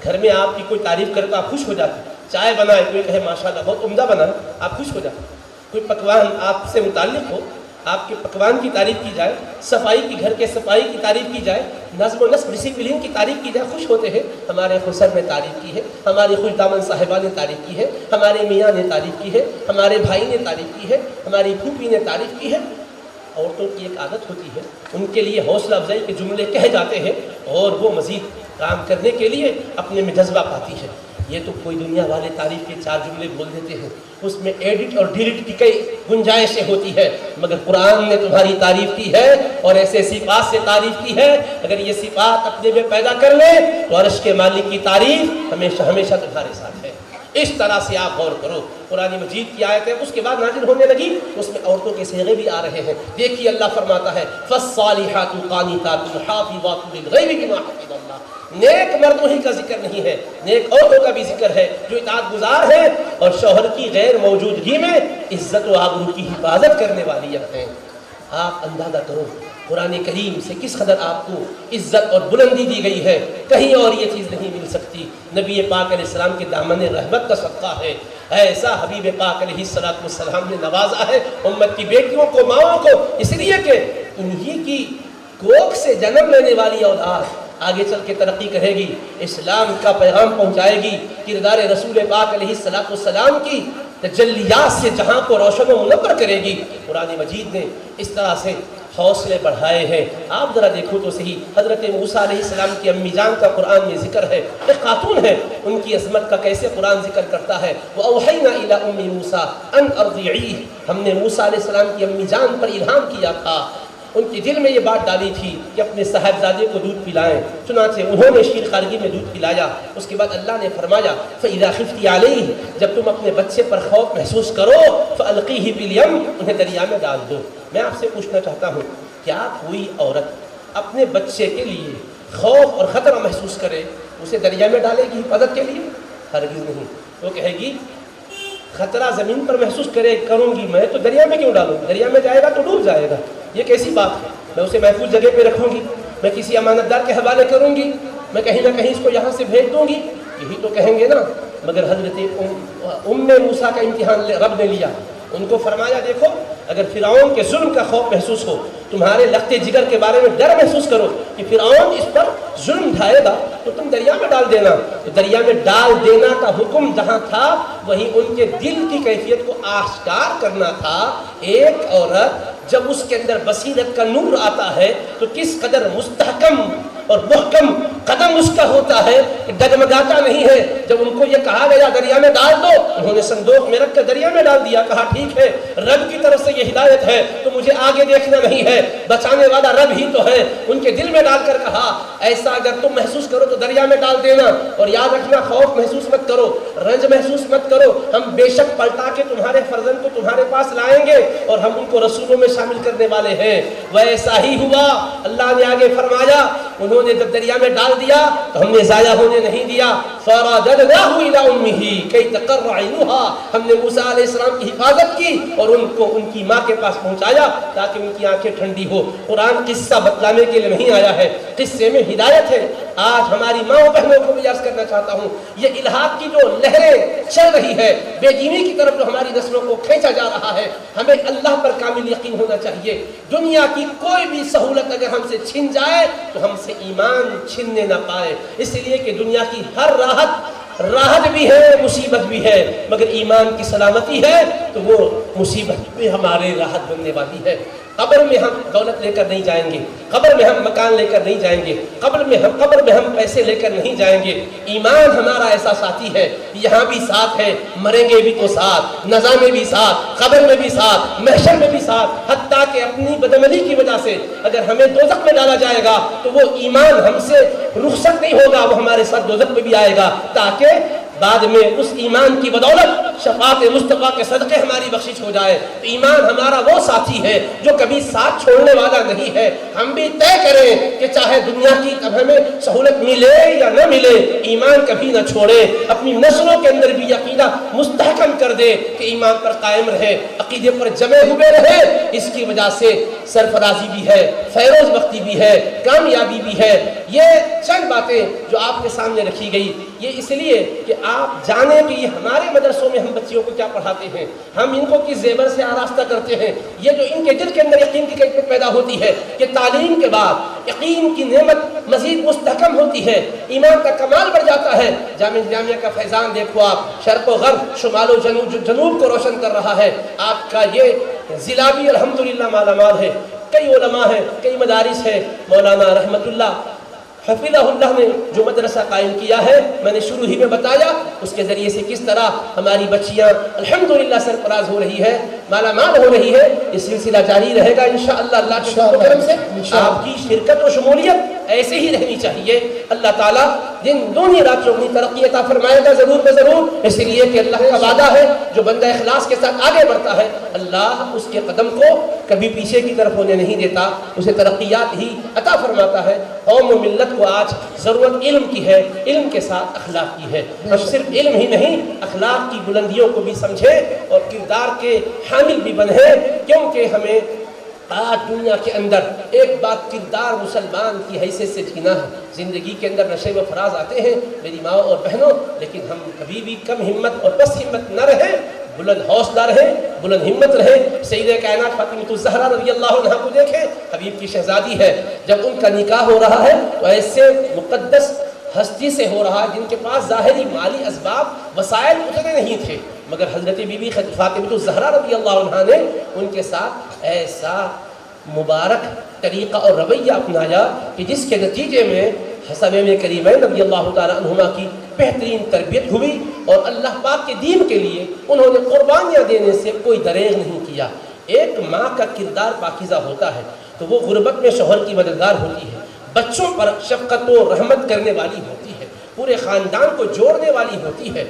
گھر میں آپ کی کوئی تعریف کرے تو آپ خوش ہو جاتے، چائے بنائے کوئی کہے ماشاءاللہ بہت عمدہ بنا، آپ خوش ہو جاتے، کوئی پکوان آپ سے متعلق ہو، آپ کے پکوان کی تعریف کی جائے، صفائی کی، گھر کے صفائی کی تعریف کی جائے، نظم و نسق ڈسپلن کی تعریف کی جائے، خوش ہوتے ہیں۔ ہمارے خسر نے تعریف کی ہے، ہماری خوش دامن صاحبہ نے تعریف کی ہے، ہمارے میاں نے تعریف کی ہے، ہمارے بھائی نے تعریف کی ہے، ہماری پھوپھی نے تعریف کی ہے۔ عورتوں کی ایک عادت ہوتی ہے، ان کے لیے حوصلہ افزائی کے جملے کہے جاتے ہیں اور وہ مزید کام کرنے کے لیے اپنے میں جذبہ پاتی ہے۔ یہ تو کوئی دنیا والے تعریف کے 4 جملے بول دیتے ہیں، اس میں ایڈٹ اور ڈیلیٹ کی کئی گنجائشیں ہوتی ہے، مگر قرآن نے تمہاری تعریف کی ہے اور ایسے صفات سے تعریف کی ہے، اگر یہ صفات اپنے میں پیدا کر لیں تو عرش کے مالک کی تعریف ہمیشہ ہمیشہ تمہارے ساتھ ہے۔ اس طرح سے آپ غور کرو، قرآن مجید کی آیت ہے اس کے بعد نازل ہونے لگی، اس میں عورتوں کے صیغے بھی آ رہے ہیں۔ دیکھیے اللہ فرماتا ہے فَالصَّالِحَاتُ قَانِتَاتٌ حَافِظَاتٌ لِلْغَیبِ بِمَا حَفِظَ اللَّهُ۔ نیک مردوں ہی کا ذکر نہیں ہے، نیک عورتوں کا بھی ذکر ہے جو اطاعت گزار ہیں اور شوہر کی غیر موجودگی میں عزت و آبرو کی حفاظت کرنے والی ہیں۔ آپ اندازہ کرو قرآن کریم سے کس قدر آپ کو عزت اور بلندی دی گئی ہے، کہیں اور یہ چیز نہیں مل سکتی۔ نبی پاک علیہ السلام کے دامن رحمت کا صدقہ ہے، ایسا حبیب پاک علیہ السلام نے نوازا ہے امت کی بیٹیوں کو، ماؤں کو، اس لیے کہ انہی کی کوکھ سے جنم لینے والی اولاد آگے چل کے ترقی کرے گی، اسلام کا پیغام پہنچائے گی، کردار رسول پاک علیہ السلام کی تجلیات سے جہاں کو روشن و منور کرے گی۔ قرآن مجید نے اس طرح سے حوصلے بڑھائے ہیں۔ آپ ذرا دیکھو تو صحیح، حضرت موسیٰ علیہ السلام کی امی جان کا قرآن میں ذکر ہے، ایک خاتون ہے، ان کی عظمت کا کیسے قرآن ذکر کرتا ہے۔ وَأَوْحَيْنَا إِلَىٰ أُمِّ مُوسَىٰ أَنْ أَرْضِعِيهِ، ہم نے موسیٰ علیہ السلام کی امی جان پر الہام کیا تھا، ان کے دل میں یہ بات ڈالی تھی کہ اپنے صاحبزادے کو دودھ پلائیں، چنانچہ انہوں نے شیر خارگی میں دودھ پلایا۔ اس کے بعد اللہ نے فرمایا فَإِذَا خِفْتِ عَلَيْهِ، جب تم اپنے بچے پر خوف محسوس کرو فَأَلْقِيهِ فِي الْيَمِّ، انہیں دریا میں ڈال دو۔ میں آپ سے پوچھنا چاہتا ہوں، کیا کوئی عورت اپنے بچے کے لیے خوف اور خطرہ محسوس کرے اسے دریا میں ڈالے گی حفاظت کے لیے؟ ہرگز نہیں۔ وہ کہے گی خطرہ زمین پر محسوس کروں گی، میں تو دریا میں کیوں ڈالوں، دریا میں جائے گا تو ڈوب جائے گا، یہ کیسی بات ہے، میں اسے محفوظ جگہ پہ رکھوں گی، میں کسی امانت دار کے حوالے کروں گی، میں کہیں نہ کہیں اس کو یہاں سے بھیج دوں گی، یہی تو کہیں گے نا۔ مگر حضرت موسیٰ کا امتحان رب نے لیا، ان کو فرمایا دیکھو اگر فرعون کے ظلم کا خوف محسوس ہو، تمہارے لخت جگر کے بارے میں ڈر محسوس کرو کہ فرعون اس پر ظلم ڈھائے گا، تو تم دریا میں ڈال دینا. تو دریا میں ڈال دینا کا حکم جہاں تھا وہیں ان کے دل کی کیفیت کو آشکار کرنا تھا. ایک عورت جب اس کے اندر بصیرت کا نور آتا ہے تو کس قدر مستحکم اور محکم قدم اس کا ہوتا ہے کہ ڈگمگاتا نہیں ہے. جب ان کو یہ کہا گیا دریا میں ڈال دو، انہوں نے صندوق میں رکھ کر دریا میں ڈال دیا. کہا ٹھیک ہے، رب کی طرف سے یہ ہدایت ہے تو مجھے آگے دیکھنا نہیں ہے، بچانے والا رب ہی تو ہے. ان کے دل میں ڈال کر کہا ایسا اگر تم محسوس کرو تو دریا میں ڈال دینا، اور یاد رکھنا خوف محسوس مت کرو، رنج محسوس مت کرو. ہم بے شک پلٹا کے تمہارے فرزند کو تمہارے پاس لائیں گے اور ہم ان کو رسولوں میں شامل کرنے والے ہیں. ویسا ہی ہوا. اللہ نے آگے فرمایا انہوں نے جب دریا میں ڈال دیا تو ہم نے ضائع ہونے نہیں دیا. فَرَدَدْنَاهُ إِلَىٰ أُمِّهِ كَيْ تَقَرَّ عَيْنُهَا. ہم نے موسیٰ علیہ السلام کی حفاظت کی اور ان کو ان کی ماں کے پاس پہنچایا تاکہ ان کی آنکھیں ٹھنڈی ہو. قرآن قصہ بتلانے کے لیے نہیں آیا ہے، قصے میں ہدایت ہے. آج ہماری ماں و بہنوں کو بھی عرض کرنا چاہتا ہوں، یہ الحاد کی جو لہریں چل رہی ہے، بے دینی کی طرف جو ہماری نسلوں کو کھینچا جا رہا ہے، ہمیں اللہ پر کامل یقین ہونا چاہیے. دنیا کی کوئی بھی سہولت اگر ہم سے چھن جائے تو ہم سے ایمان چھننے نہ پائے. اس لیے کہ دنیا کی ہر راحت بھی ہے، مصیبت بھی ہے، مگر ایمان کی سلامتی ہے تو وہ مصیبت بھی ہمارے راحت بننے والی ہے. قبر میں ہم دولت لے کر نہیں جائیں گے، قبر میں ہم مکان لے کر نہیں جائیں گے، قبر میں ہم پیسے لے کر نہیں جائیں گے. ایمان ہمارا ایسا ساتھی ہے، یہاں بھی ساتھ ہے، مریں گے بھی تو ساتھ، نزا میں بھی ساتھ، قبر میں بھی ساتھ، محشر میں بھی ساتھ. حتیٰ کہ اپنی بدعملی کی وجہ سے اگر ہمیں دوزخ میں ڈالا جائے گا تو وہ ایمان ہم سے رخصت نہیں ہوگا، وہ ہمارے ساتھ دوزخ میں بھی آئے گا، تاکہ بعد میں اس ایمان کی بدولت شفاعت مصطفیٰ کے صدقے ہماری بخشش ہو جائے. ایمان ہمارا وہ ساتھی ہے جو کبھی ساتھ چھوڑنے والا نہیں ہے. ہم بھی طے کریں کہ چاہے دنیا کی ہمیں سہولت ملے یا نہ ملے، ایمان کبھی نہ چھوڑے. اپنی نسلوں کے اندر بھی عقیدہ مستحکم کر دے کہ ایمان پر قائم رہے، عقیدے پر جمے ہوئے رہے. اس کی وجہ سے سرفرازی بھی ہے، فیروز بختی بھی ہے، کامیابی بھی ہے. یہ چند باتیں جو آپ کے سامنے رکھی گئی، یہ اس لیے کہ آپ جانیں کہ یہ ہمارے مدرسوں میں ہم بچیوں کو کیا پڑھاتے ہیں، ہم ان کو کس زیور سے آراستہ کرتے ہیں. یہ جو ان کے دل کے اندر یقین کی کیفیت پیدا ہوتی ہے کہ تعلیم کے بعد یقین کی نعمت مزید مستحکم ہوتی ہے، ایمان کا کمال بڑھ جاتا ہے. جامعہ کا فیضان دیکھو آپ، شرق و غرب، شمال و جنوب کو روشن کر رہا ہے. آپ کا یہ ضلع بھی الحمدللہ مالا مال ہے. کئی علماء ہیں، کئی مدارس ہیں. مولانا رحمت اللہ حفظہ اللہ نے جو مدرسہ قائم کیا ہے، میں نے شروع ہی میں بتایا اس کے ذریعے سے کس طرح ہماری بچیاں الحمدللہ سرفراز ہو رہی ہے، مالا مال ہو رہی ہے. یہ سلسلہ جاری رہے گا انشاءاللہ اللہ کے فضل و کرم سے. آپ کی شرکت و شمولیت ایسے ہی رہنی چاہیے. اللہ تعالیٰ دن دونی رات چوگنی ترقی عطا فرمائے گا ضرور بے ضرور. اس لیے کہ اللہ کا وعدہ ہے جو بندہ اخلاص کے ساتھ آگے بڑھتا ہے اللہ اس کے قدم کو کبھی پیچھے کی طرف ہونے نہیں دیتا، اسے ترقیات ہی عطا فرماتا ہے. قوم و ملت کو آج ضرورت علم کی ہے، علم کے ساتھ اخلاق کی ہے. اور صرف علم ہی نہیں، اخلاق کی بلندیوں کو بھی سمجھے اور کردار کے حامل بھی بنے، کیونکہ ہمیں آج دنیا کے اندر ایک بات کردار مسلمان کی حیثیت سے جینا ہے. زندگی کے اندر نشے و فراز آتے ہیں میری ماں اور بہنوں، لیکن ہم کبھی بھی کم ہمت اور بس ہمت نہ رہیں، بلند حوصلہ رہے، بلند ہمت رہے. سیدہ کائنات فاطمہ الزہرا رضی اللہ عنہا کو دیکھیں، حبیب کی شہزادی ہے. جب ان کا نکاح ہو رہا ہے تو ایسے مقدس ہستی سے ہو رہا ہے جن کے پاس ظاہری مالی اسباب وسائل اتنے نہیں تھے، مگر حضرت بی بی فاطمہ الزہرا رضی اللہ عنہا نے ان کے ساتھ ایسا مبارک طریقہ اور رویہ اپنایا کہ جس کے نتیجے میں حسنین کریمین رضی اللہ تعالیٰ عنہما کی بہترین تربیت ہوئی اور اللہ پاک کے دین کے لیے انہوں نے قربانیاں دینے سے کوئی دریغ نہیں کیا. ایک ماں کا کردار پاکیزہ ہوتا ہے تو وہ غربت میں شوہر کی مددگار ہوتی ہے، بچوں پر شفقت و رحمت کرنے والی ہوتی ہے، پورے خاندان کو جوڑنے والی ہوتی ہے.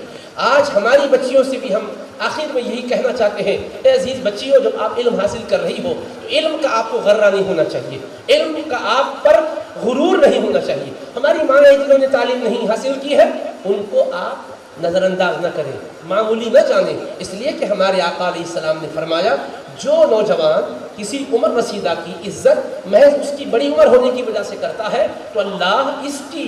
آج ہماری بچیوں سے بھی ہم آخر میں یہی کہنا چاہتے ہیں، اے عزیز بچیوں، جب آپ علم حاصل کر رہی ہو تو علم کا آپ کو غرہ نہیں ہونا چاہیے، علم کا آپ پر غرور نہیں ہونا چاہیے. ہماری ماں جنہوں نے تعلیم نہیں حاصل کی ہے ان کو آپ نظر انداز نہ کریں، معمولی نہ جانیں، اس لیے کہ ہمارے آقا علیہ السلام نے فرمایا جو نوجوان کسی عمر رسیدہ کی عزت محض اس کی بڑی عمر ہونے کی وجہ سے کرتا ہے تو اللہ اس کی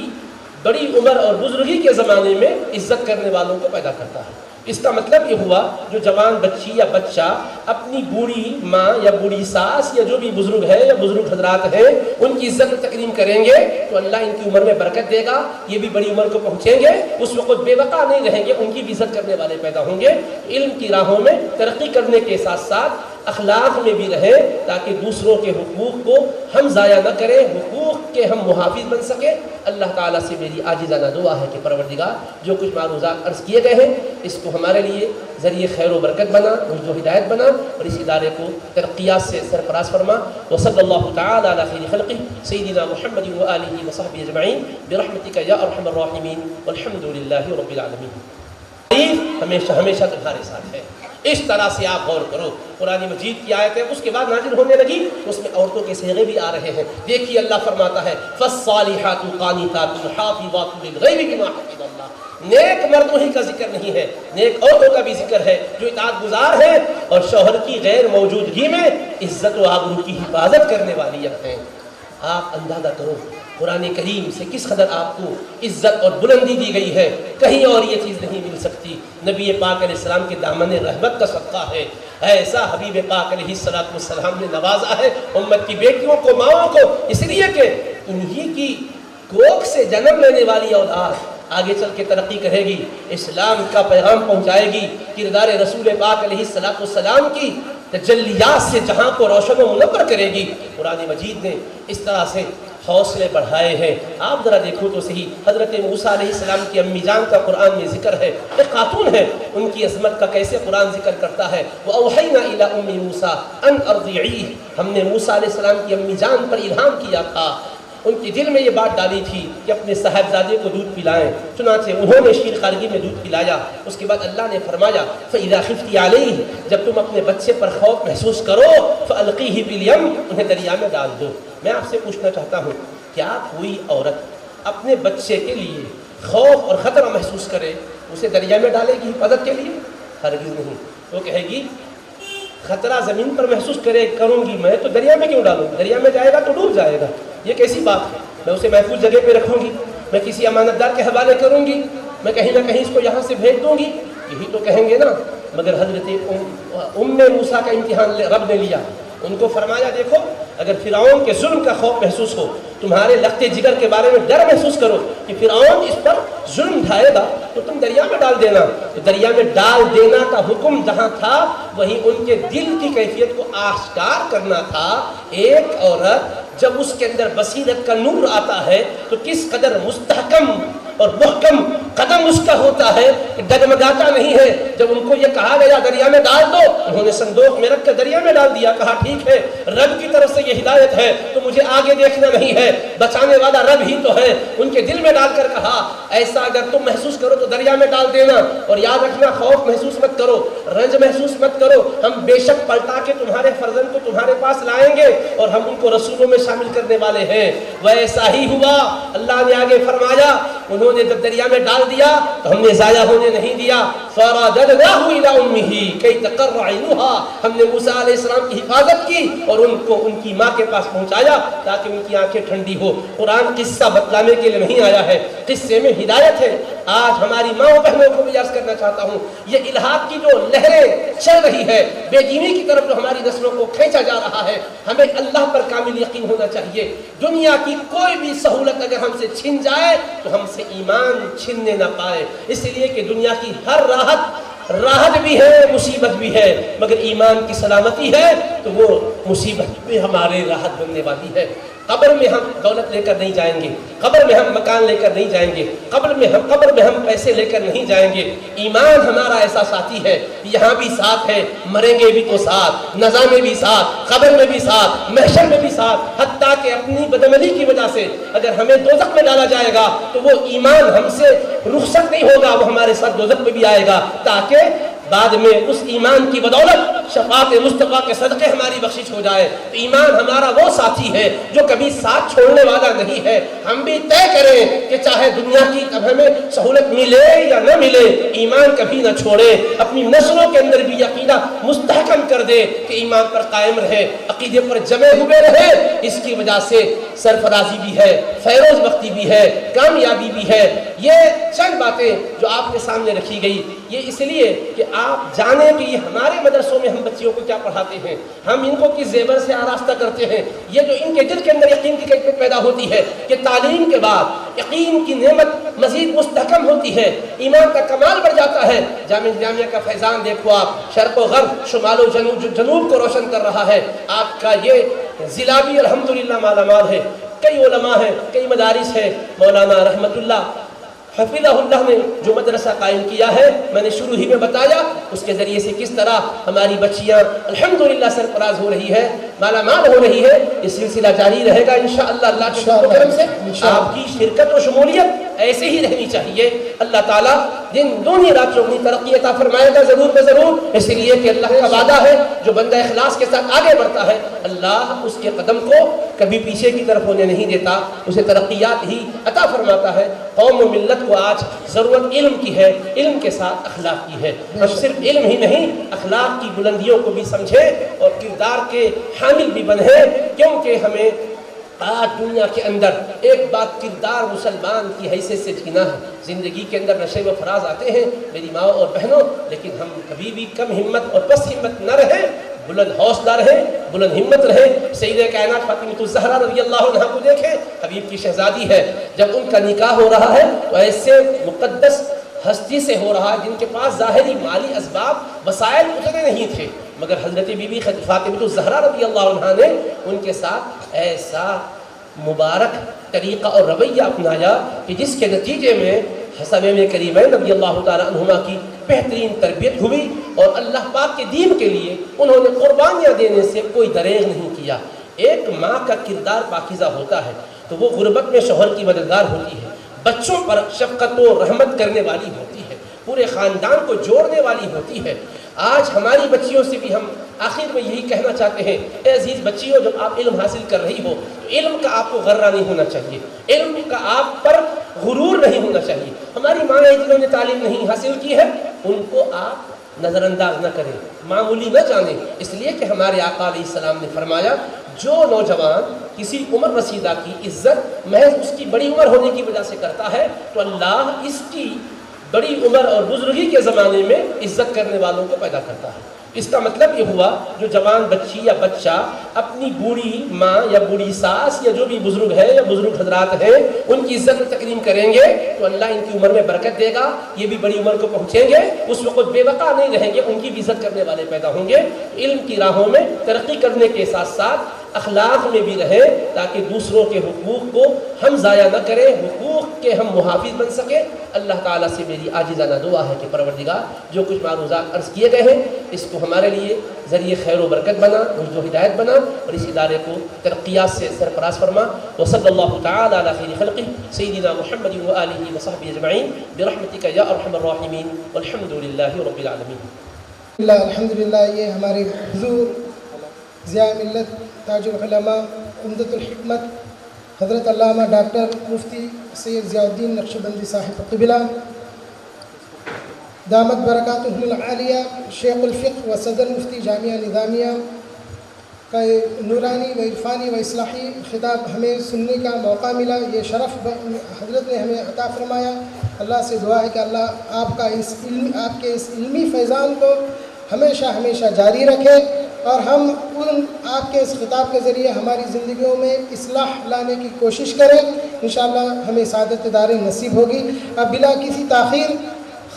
بڑی عمر اور بزرگی کے زمانے میں عزت کرنے والوں کو پیدا کرتا ہے. اس کا مطلب یہ ہوا جو جوان بچی یا بچہ اپنی بوڑھی ماں یا بوڑھی ساس یا جو بھی بزرگ ہے یا بزرگ حضرات ہیں ان کی عزت و تکریم کریں گے تو اللہ ان کی عمر میں برکت دے گا، یہ بھی بڑی عمر کو پہنچیں گے، اس وقت بے وقع نہیں رہیں گے، ان کی بھی عزت کرنے والے پیدا ہوں گے۔ علم کی راہوں میں ترقی کرنے کے ساتھ ساتھ اخلاق میں بھی رہے تاکہ دوسروں کے حقوق کو ہم ضائع نہ کریں، حقوق کے ہم محافظ بن سکیں۔ اللہ تعالیٰ سے میری عاجزانہ دعا ہے کہ پروردگار جو کچھ معروضات عرض کیے گئے ہیں اس کو ہمارے لیے ذریعہ خیر و برکت بنا، رشد و ہدایت بنا، اور اس ادارے کو ترقیات سے سرفراز فرما۔ وصلی اللہ تعالی علی خیر خلقہ سیدنا محمد و آلہ و صحبہ اجمعین برحمتک یا ارحم الراحمین والحمد للہ رب العالمین۔ ہمیشہ ہمیشہ تمہارے ساتھ ہے، اس طرح سے آپ غور کرو۔ قرآن مجید کی آیت ہے، اس کے بعد نازل ہونے لگی، اس میں عورتوں کے صیغے بھی آ رہے ہیں۔ دیکھیے اللہ فرماتا ہے فَالصَّالِحَاتُ قَانِتَاتٌ حَافِظَاتٌ لِلْغَیْبِ بِمَا حَفِظَ اللَّهُ۔ نیک مردوں ہی کا ذکر نہیں ہے، نیک عورتوں کا بھی ذکر ہے جو اطاعت گزار ہیں اور شوہر کی غیر موجودگی میں عزت و آبرو کی حفاظت کرنے والی ہیں۔ آپ اندازہ کرو قرآن کریم سے کس قدر آپ کو عزت اور بلندی دی گئی ہے، کہیں اور یہ چیز نہیں مل سکتی۔ نبی پاک علیہ السلام کے دامن رحمت کا صدقہ ہے، ایسا حبیب پاک علیہ السلام نے نوازا ہے امت کی بیٹیوں کو، ماؤں کو، اس لیے کہ انہی کی کوکھ سے جنم لینے والی اولاد آگے چل کے ترقی کرے گی، اسلام کا پیغام پہنچائے گی، کردار رسول پاک علیہ السلام کی تجلیات سے جہاں کو روشن و منور کرے گی۔ قرآن مجید نے اس طرح سے حوصلے بڑھائے ہیں۔ آپ ذرا دیکھو تو صحیح، حضرت موسیٰ علیہ السلام کی امی جان کا قرآن میں ذکر ہے، ایک خاتون ہے، ان کی عظمت کا کیسے قرآن ذکر کرتا ہے۔ وَأَوْحَيْنَا إِلَىٰ أُمِّ مُوسَىٰ أَنْ أَرْضِعِيهِ، ہم نے موسیٰ علیہ السلام کی امی جان پر الہام کیا تھا، ان کے دل میں یہ بات ڈالی تھی کہ اپنے صاحبزادے کو دودھ پلائیں، چنانچہ انہوں نے شیر خارگی میں دودھ پلایا۔ اس کے بعد اللہ نے فرمایا فَإِذَا خِفْتِ عَلَيْهِ، جب تم اپنے بچے پر خوف محسوس کرو فَأَلْقِيهِ فِي الْيَمِّ، انہیں دریا میں ڈال دو۔ میں آپ سے پوچھنا چاہتا ہوں کیا کوئی عورت اپنے بچے کے لیے خوف اور خطرہ محسوس کرے اسے دریا میں ڈالے گی حفاظت کے لیے؟ ہرگز نہیں۔ وہ کہے گی خطرہ زمین پر محسوس کروں گی میں تو دریا میں کیوں ڈالوں، دریا میں جائے گا تو ڈوب جائے گا، یہ کیسی بات ہے؟ میں اسے محفوظ جگہ پہ رکھوں گی، میں کسی امانت دار کے حوالے کروں گی، میں کہیں نہ کہیں اس کو یہاں سے بھیج دوں گی، یہی تو کہیں گے نا۔ مگر حضرت موسیٰ کا امتحان رب نے لیا، ان کو فرمایا دیکھو اگر فرعون کے ظلم کا خوف محسوس ہو، تمہارے لخت جگر کے بارے میں ڈر محسوس کرو کہ فرعون اس پر ظلم ڈھائے گا تو تم دریا میں ڈال دینا۔ تو دریا میں ڈال دینا کا حکم جہاں تھا وہیں ان کے دل کی کیفیت کو آشکار کرنا تھا۔ ایک عورت جب اس کے اندر بصیرت کا نور آتا ہے تو کس قدر مستحکم اور محکم قدم اس کا ہوتا ہے، ڈگمگاتا نہیں ہے۔ جب ان کو یہ کہا گیا دریا میں ڈال دو، انہوں نے صندوق میں رکھ کر دریا میں ڈال دیا، کہا ٹھیک ہے رب کی طرف سے یہ ہدایت ہے تو مجھے آگے دیکھنا نہیں ہے، بچانے والا رب ہی تو ہے۔ ان کے دل میں ڈال کر کہا ایسا اگر تم محسوس کرو تو دریا میں ڈال دینا، اور یاد رکھنا خوف محسوس مت کرو، رنج محسوس مت کرو، ہم بے شک پلٹا کے تمہارے فرزند کو تمہارے پاس لائیں گے اور ہم ان کو رسولوں میں شامل کرنے والے ہیں۔ ویسا ہی ہوا، اللہ نے آگے فرمایا انہوں نے جب دریا میں ڈال دیا تو ہم نے ضائع ہونے نہیں دیا۔ فَرَدَدْنَاهُ إِلَىٰ أُمِّهِ كَيْ تَقَرَّ عَيْنُهَا، ہم نے موسیٰ علیہ السلام کی حفاظت کی اور ان کو ان کی ماں کے پاس پہنچایا تاکہ ان کی آنکھیں ٹھنڈی ہو۔ قرآن قصہ بتلانے کے لیے نہیں آیا ہے، قصے میں ہدایت ہے۔ آج ہماری ماں و بہنوں کو بھی عرض کرنا چاہتا ہوں، یہ الہات کی جو لہریں چل رہی ہے، بے دینی کی طرف جو ہماری نسلوں کو کھینچا جا رہا ہے، ہمیں اللہ پر کامل یقین ہونا چاہیے۔ دنیا کی کوئی بھی سہولت اگر ہم سے چھن جائے تو ہم سے ایمان چھننے نہ پائے، اس لیے کہ دنیا کی ہر راحت بھی ہے، مصیبت بھی ہے، مگر ایمان کی سلامتی ہے تو وہ مصیبت بھی ہمارے راحت بننے والی ہے۔ قبر میں ہم دولت لے کر نہیں جائیں گے، قبر میں ہم مکان لے کر نہیں جائیں گے، قبر میں ہم پیسے لے کر نہیں جائیں گے۔ ایمان ہمارا ایسا ساتھی ہے، یہاں بھی ساتھ ہے، مریں گے بھی تو ساتھ، نزا میں بھی ساتھ، قبر میں بھی ساتھ، محشر میں بھی ساتھ، حتیٰ کہ اپنی بدعملی کی وجہ سے اگر ہمیں دوزخ میں ڈالا جائے گا تو وہ ایمان ہم سے رخصت نہیں ہوگا، وہ ہمارے ساتھ دوزخ میں بھی آئے گا، تاکہ بعد میں اس ایمان کی بدولت شفاعت مصطفیٰ کے صدقے ہماری بخشش ہو جائے. تو ایمان ہمارا وہ ساتھی ہے جو کبھی ساتھ چھوڑنے والا نہیں ہے. ہم بھی طے کریں کہ چاہے دنیا کی اب ہمیں سہولت ملے یا نہ ملے, ایمان کبھی نہ چھوڑے. اپنی نسلوں کے اندر بھی عقیدہ مستحکم کر دے کہ ایمان پر قائم رہے, عقیدے پر جمے ہوئے رہے. اس کی وجہ سے سرفرازی بھی ہے, فیروز بختی بھی ہے, کامیابی بھی ہے. یہ چند باتیں جو آپ کے سامنے رکھی گئی, یہ اس لیے کہ آپ جانیں کہ یہ ہمارے مدرسوں میں ہم بچیوں کو کیا پڑھاتے ہیں, ہم ان کو کس زیور سے آراستہ کرتے ہیں. یہ جو ان کے دل کے اندر یقین کی کیفیت پیدا ہوتی ہے کہ تعلیم کے بعد یقین کی نعمت مزید مستحکم ہوتی ہے, ایمان کا کمال بڑھ جاتا ہے. جامعہ اسلامیہ کا فیضان دیکھو آپ, شرق و غرب, شمال و جنوب کو روشن کر رہا ہے. آپ کا یہ ضلع بھی الحمدللہ مالا مال ہے. کئی علماء ہیں, کئی مدارس ہیں. مولانا رحمت اللہ حفظہ اللہ نے جو مدرسہ قائم کیا ہے, میں نے شروع ہی میں بتایا, اس کے ذریعے سے کس طرح ہماری بچیاں الحمدللہ سرفراز ہو رہی ہے, مالا مال ہو رہی ہے. یہ سلسلہ جاری رہے گا انشاءاللہ اللہ کے کرم سے. آپ کی شرکت و شمولیت ایسے ہی رہنی چاہیے. اللہ تعالیٰ دن دونی راتوں کی ترقی عطا فرمائے گا ضرور بے ضرور, اس لیے کہ اللہ کا وعدہ ہے جو بندہ اخلاص کے ساتھ آگے بڑھتا ہے اللہ اس کے قدم کو کبھی پیچھے کی طرف ہونے نہیں دیتا, اسے ترقیات ہی عطا فرماتا ہے. قوم و ملت کو آج ضرورت علم کی ہے, علم کے ساتھ اخلاق کی ہے. اب صرف علم ہی نہیں, اخلاق کی بلندیوں کو بھی سمجھے اور کردار کے حامل بھی بنے, کیونکہ ہمیں آج دنیا کے اندر ایک بات کردار مسلمان کی حیثیت سے جینا ہے. زندگی کے اندر نشے و فراز آتے ہیں میری ماں اور بہنوں, لیکن ہم کبھی بھی کم ہمت اور پس ہمت نہ رہیں, بلند حوصلہ رہیں, بلند ہمت رہیں. سیدہ کائنات فاطمہ الزہرا رضی اللہ عنہا کو دیکھیں, حبیب کی شہزادی ہے. جب ان کا نکاح ہو رہا ہے تو ایسے مقدس ہستی سے ہو رہا ہے جن کے پاس ظاہری مالی اسباب وسائل اتنے نہیں تھے, مگر حضرت بی بی فاطمہ الزہرا رضی اللہ عنہا نے ان کے ساتھ ایسا مبارک طریقہ اور رویہ اپنایا کہ جس کے نتیجے میں حسنین کریمین رضی اللہ تعالی عنہما کی بہترین تربیت ہوئی, اور اللہ پاک کے دین کے لیے انہوں نے قربانیاں دینے سے کوئی دریغ نہیں کیا. ایک ماں کا کردار پاکیزہ ہوتا ہے تو وہ غربت میں شوہر کی مددگار ہوتی ہے, بچوں پر شفقت و رحمت کرنے والی ہوتی ہے, پورے خاندان کو جوڑنے والی ہوتی ہے. آج ہماری بچیوں سے بھی ہم آخر میں یہی کہنا چاہتے ہیں, اے عزیز بچیوں, جب آپ علم حاصل کر رہی ہو تو علم کا آپ کو غرہ نہیں ہونا چاہیے, علم کا آپ پر غرور نہیں ہونا چاہیے. ہماری ماں جنہوں نے تعلیم نہیں حاصل کی ہے ان کو آپ نظر انداز نہ کریں, معمولی نہ جانیں, اس لیے کہ ہمارے آقا علیہ السلام نے فرمایا جو نوجوان کسی عمر رسیدہ کی عزت محض اس کی بڑی عمر ہونے کی وجہ سے کرتا ہے تو اللہ اس کی بڑی عمر اور بزرگی کے زمانے میں عزت کرنے والوں کو پیدا کرتا ہے. اس کا مطلب یہ ہوا جو جوان بچی یا بچہ اپنی بوڑھی ماں یا بوڑھی ساس یا جو بھی بزرگ ہے یا بزرگ حضرات ہیں ان کی عزت و تکریم کریں گے تو اللہ ان کی عمر میں برکت دے گا, یہ بھی بڑی عمر کو پہنچیں گے, اس وقت بے وقع نہیں رہیں گے, ان کی بھی عزت کرنے والے پیدا ہوں گے. علم کی راہوں میں ترقی کرنے کے ساتھ ساتھ اخلاق میں بھی رہے تاکہ دوسروں کے حقوق کو ہم ضائع نہ کریں, حقوق کے ہم محافظ بن سکیں. اللہ تعالیٰ سے میری عاجزانہ دعا ہے کہ پروردگار جو کچھ معروضات عرض کیے گئے ہیں اس کو ہمارے لیے ذریعہ خیر و برکت بنا, رشد و ہدایت بنا, اور اس ادارے کو ترقیات سے سرفراز فرما. وصلی اللہ تعالی علی خیر خلقہ سیدنا محمد و آلہ و صحبہ اجمعین برحمتک یا ارحم الراحمین والحمد للہ رب العالمین. الحمدللہ یہ ہمارے حضور ضیاء ملت تاج العلماء عمدۃ الحکمت حضرت علامہ ڈاکٹر مفتی سید ضیاء الدین نقشبندی صاحب قبلہ دامت برکاتہم العالیہ, شیخ الفقہ و صدر مفتی جامعہ نظامیہ کا نورانی و عرفانی و اصلاحی خطاب ہمیں سننے کا موقع ملا. یہ شرف حضرت نے ہمیں عطا فرمایا. اللہ سے دعا ہے کہ اللہ آپ کے اس علمی فیضان کو ہمیشہ ہمیشہ جاری رکھے, اور ہم آپ کے اس خطاب کے ذریعے ہماری زندگیوں میں اصلاح لانے کی کوشش کریں. انشاءاللہ ہمیں سعادت دار نصیب ہوگی. اب بلا کسی تاخیر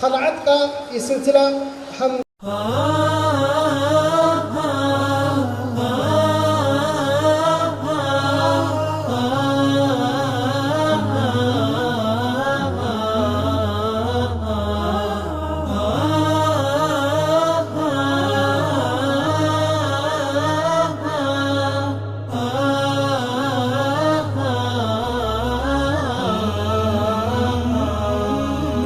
خلعت کا یہ سلسلہ ہم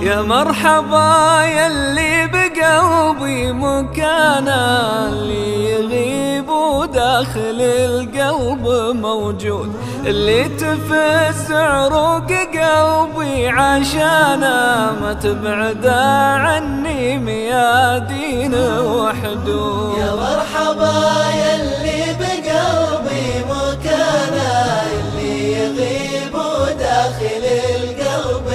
يا مرحبا يلي بقى قلبي مكانه، اللي يغيب وداخل القلب موجود، اللي تفز عروق قلبي عشانه، ما تبعد عني ميادين وحدود. يا مرحبا يلي بقلبي مكانه، اللي يغيب وداخل القلب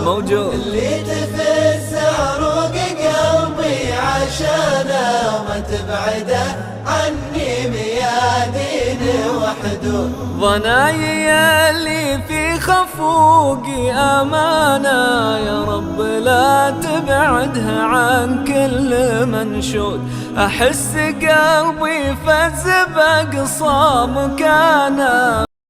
موجود، اللي تفز عروق قلبي عشانه، وما تبعده عني ميادين وحدود. ضناي اللي في خفوقي أمانة، يا رب لا تبعدها عن كل منشود، أحس قلبي فز بأقصى مكانه.